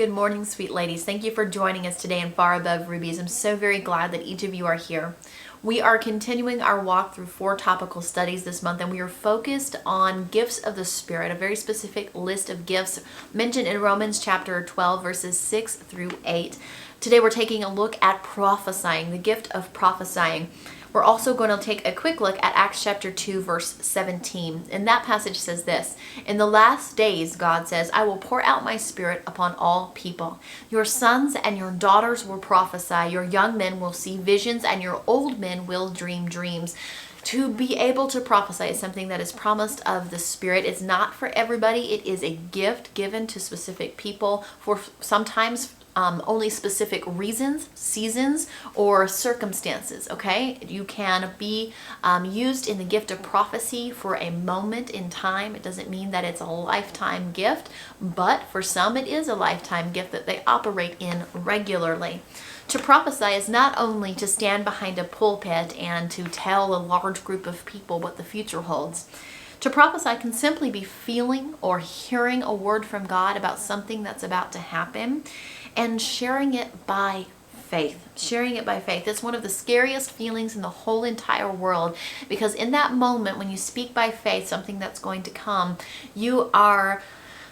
Good morning, sweet ladies. Thank you for joining us today in Far Above Rubies. I'm so very glad that each of you are here. We are continuing our walk through 4 topical studies this month, and we are focused on gifts of the Spirit, a very specific list of gifts mentioned in Romans chapter 12, verses 6 through 8. Today we're taking a look at prophesying, the gift of prophesying. We're also going to take a quick look at Acts chapter 2, verse 17. And that passage says this: "In the last days, God says, I will pour out my Spirit upon all people. Your sons and your daughters will prophesy. Your young men will see visions, and your old men will dream dreams." To be able to prophesy is something that is promised of the Spirit. It's not for everybody. It is a gift given to specific people for sometimes only specific reasons, seasons, or circumstances, okay? You can be used in the gift of prophecy for a moment in time. It doesn't mean that it's a lifetime gift, but for some it is a lifetime gift that they operate in regularly. To prophesy is not only to stand behind a pulpit and to tell a large group of people what the future holds. To prophesy can simply be feeling or hearing a word from God about something that's about to happen and sharing it by faith. Sharing it by faith. It's one of the scariest feelings in the whole entire world, because in that moment when you speak by faith, something that's going to come, you are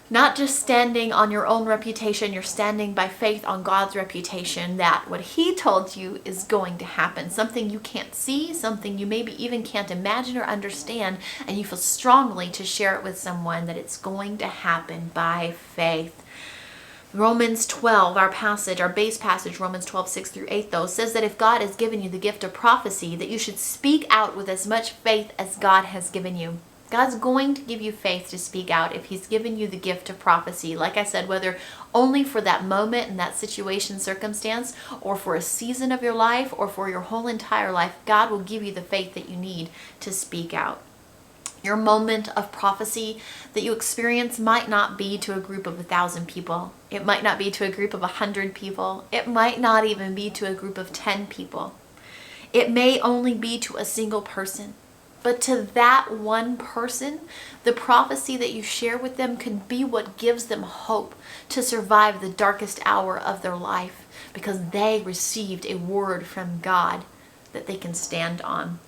not just standing on your own reputation, you're standing by faith on God's reputation that what He told you is going to happen. Something you can't see, something you maybe even can't imagine or understand, and you feel strongly to share it with someone that it's going to happen by faith. Romans 12, our passage, our base passage, Romans 12, 6 through 8, though, says that if God has given you the gift of prophecy, that you should speak out with as much faith as God has given you. God's going to give you faith to speak out if He's given you the gift of prophecy. Like I said, whether only for that moment and that situation, circumstance, or for a season of your life, or for your whole entire life, God will give you the faith that you need to speak out. Your moment of prophecy that you experience might not be to a group of 1,000 people. It might not be to a group of 100 people. It might not even be to a group of 10 people. It may only be to a single person. But to that one person, the prophecy that you share with them can be what gives them hope to survive the darkest hour of their life, because they received a word from God that they can stand on.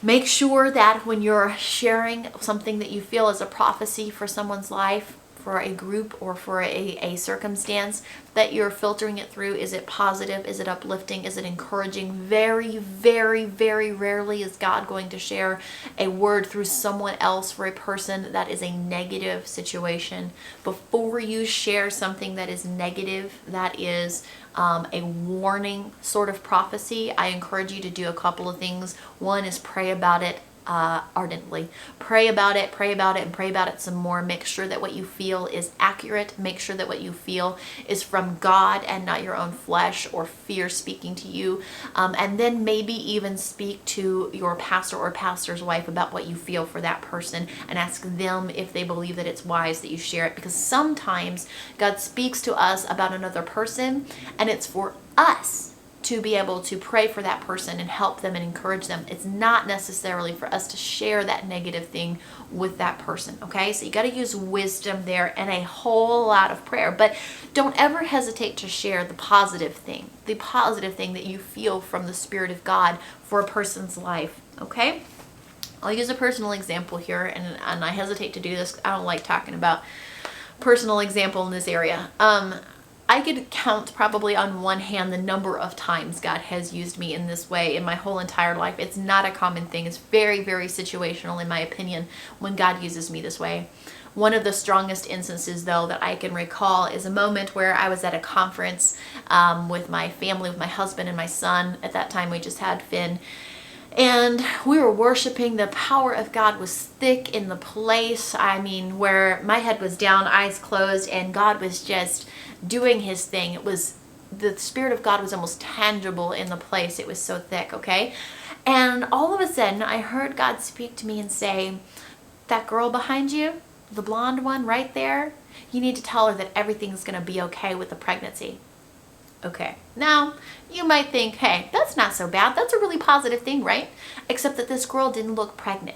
Make sure that when you're sharing something that you feel is a prophecy for someone's life, for a group, or for a circumstance, that you're filtering it through. Is it positive? Is it uplifting? Is it encouraging? Very, very, very rarely is God going to share a word through someone else for a person that is a negative situation. Before you share something that is negative, that is a warning sort of prophecy, I encourage you to do a couple of things. One is pray about it ardently. Pray about it, and pray about it some more. Make sure that what you feel is accurate. Make sure that what you feel is from God and not your own flesh or fear speaking to you. And then maybe even speak to your pastor or pastor's wife about what you feel for that person, and ask them if they believe that it's wise that you share it. Because sometimes God speaks to us about another person, and it's for us to be able to pray for that person and help them and encourage them. It's not necessarily for us to share that negative thing with that person, okay? So you got to use wisdom there and a whole lot of prayer. But don't ever hesitate to share the positive thing that you feel from the Spirit of God for a person's life, okay? I'll use a personal example here, and I hesitate to do this. I don't like talking about personal example in this area. I could count probably on one hand the number of times God has used me in this way in my whole entire life. It's not a common thing. It's very, very situational, in my opinion, when God uses me this way. One of the strongest instances, though, that I can recall is a moment where I was at a conference with my family, with my husband and my son. At that time, we just had Finn. And we were worshiping. The power of God was thick in the place. I mean, where my head was down, eyes closed, and God was just doing His thing. It was, the Spirit of God was almost tangible in the place. It was so thick, okay? And all of a sudden, I heard God speak to me and say, "That girl behind you, the blonde one right there, you need to tell her that everything's going to be okay with the pregnancy." Okay, now you might think, hey, that's not so bad. That's a really positive thing, right? Except that this girl didn't look pregnant.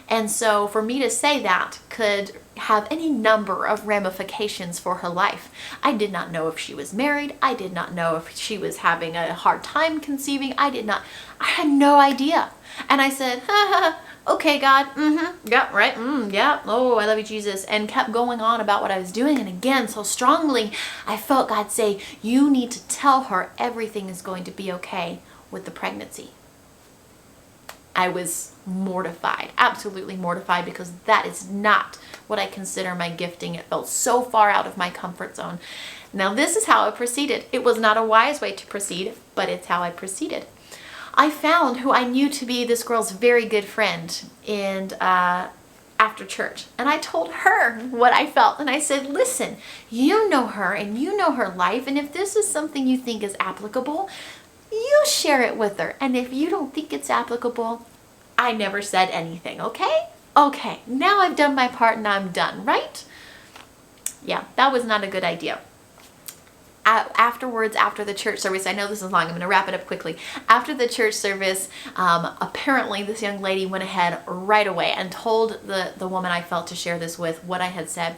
And so for me to say that could have any number of ramifications for her life. I did not know if she was married. I did not know if she was having a hard time conceiving. I had no idea. And I said, okay, God, yeah, right, yeah, oh, I love you, Jesus, and kept going on about what I was doing. And again, so strongly, I felt God say, you need to tell her everything is going to be okay with the pregnancy. I was mortified, absolutely mortified, because that is not what I consider my gifting. It felt so far out of my comfort zone. Now, this is how I proceeded. It was not a wise way to proceed, but it's how I proceeded. I found who I knew to be this girl's very good friend and after church. And I told her what I felt. And I said, listen, you know her and you know her life. And if this is something you think is applicable, you share it with her. And if you don't think it's applicable, I never said anything, okay? Okay, now I've done my part and I'm done, right? Yeah, that was not a good idea. Afterwards, after the church service, I know this is long, I'm going to wrap it up quickly. After the church service, apparently this young lady went ahead right away and told the woman I felt to share this with what I had said.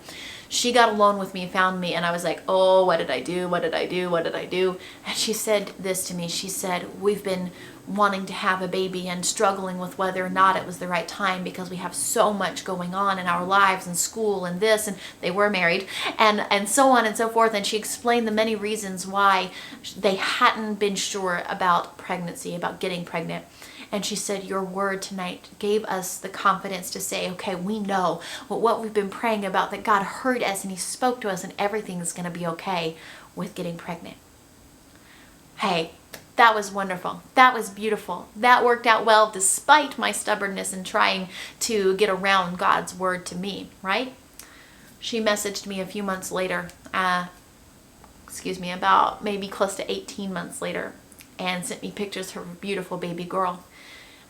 She got alone with me, found me, and I was like, oh, what did I do? What did I do? What did I do? And she said this to me. She said, we've been wanting to have a baby and struggling with whether or not it was the right time because we have so much going on in our lives and school and this, and they were married and so on and so forth. And she explained the many reasons why they hadn't been sure about pregnancy, about getting pregnant. And she said, your word tonight gave us the confidence to say, okay, we know what we've been praying about, that God heard us and he spoke to us and everything is going to be okay with getting pregnant. Hey, that was wonderful. That was beautiful. That worked out well despite my stubbornness in trying to get around God's word to me, right? She messaged me a few months later, about maybe close to 18 months later, and sent me pictures of her beautiful baby girl.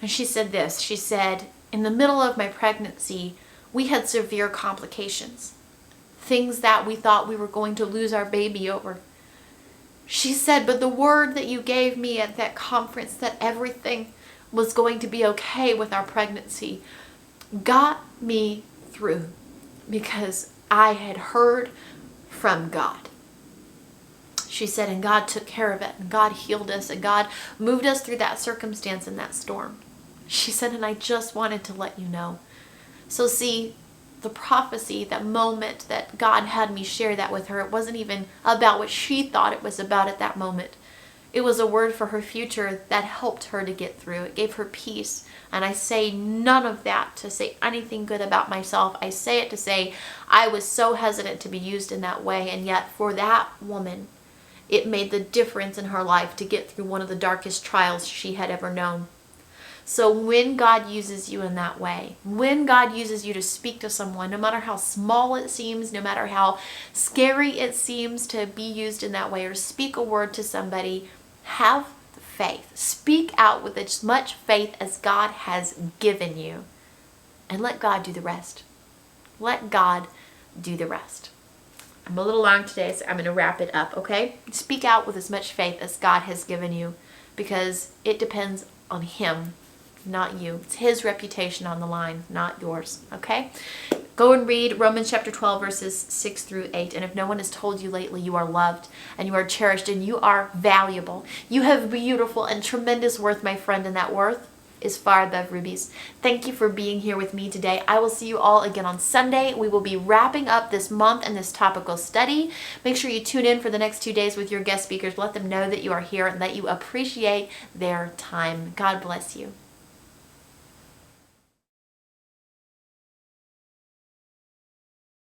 And she said this, she said, in the middle of my pregnancy, we had severe complications, things that we thought we were going to lose our baby over. She said, but the word that you gave me at that conference, that everything was going to be okay with our pregnancy, got me through because I had heard from God. She said, and God took care of it, and God healed us, and God moved us through that circumstance and that storm. She said, and I just wanted to let you know. So see, the prophecy, that moment that God had me share that with her, it wasn't even about what she thought it was about at that moment. It was a word for her future that helped her to get through. It gave her peace. And I say none of that to say anything good about myself. I say it to say I was so hesitant to be used in that way, and yet for that woman, it made the difference in her life to get through one of the darkest trials she had ever known. So when God uses you in that way, when God uses you to speak to someone, no matter how small it seems, no matter how scary it seems to be used in that way, or speak a word to somebody, have faith. Speak out with as much faith as God has given you, and let God do the rest. Let God do the rest. I'm a little long today, so I'm going to wrap it up, okay? Speak out with as much faith as God has given you, because it depends on Him, not you. It's His reputation on the line, not yours, okay? Go and read Romans chapter 12, verses 6 through 8. And if no one has told you lately, you are loved and you are cherished and you are valuable. You have beautiful and tremendous worth, my friend, and that worth is far above rubies. Thank you for being here with me today. I will see you all again on Sunday. We will be wrapping up this month and this topical study. Make sure you tune in for the next 2 days with your guest speakers. Let them know that you are here and that you appreciate their time. God bless you.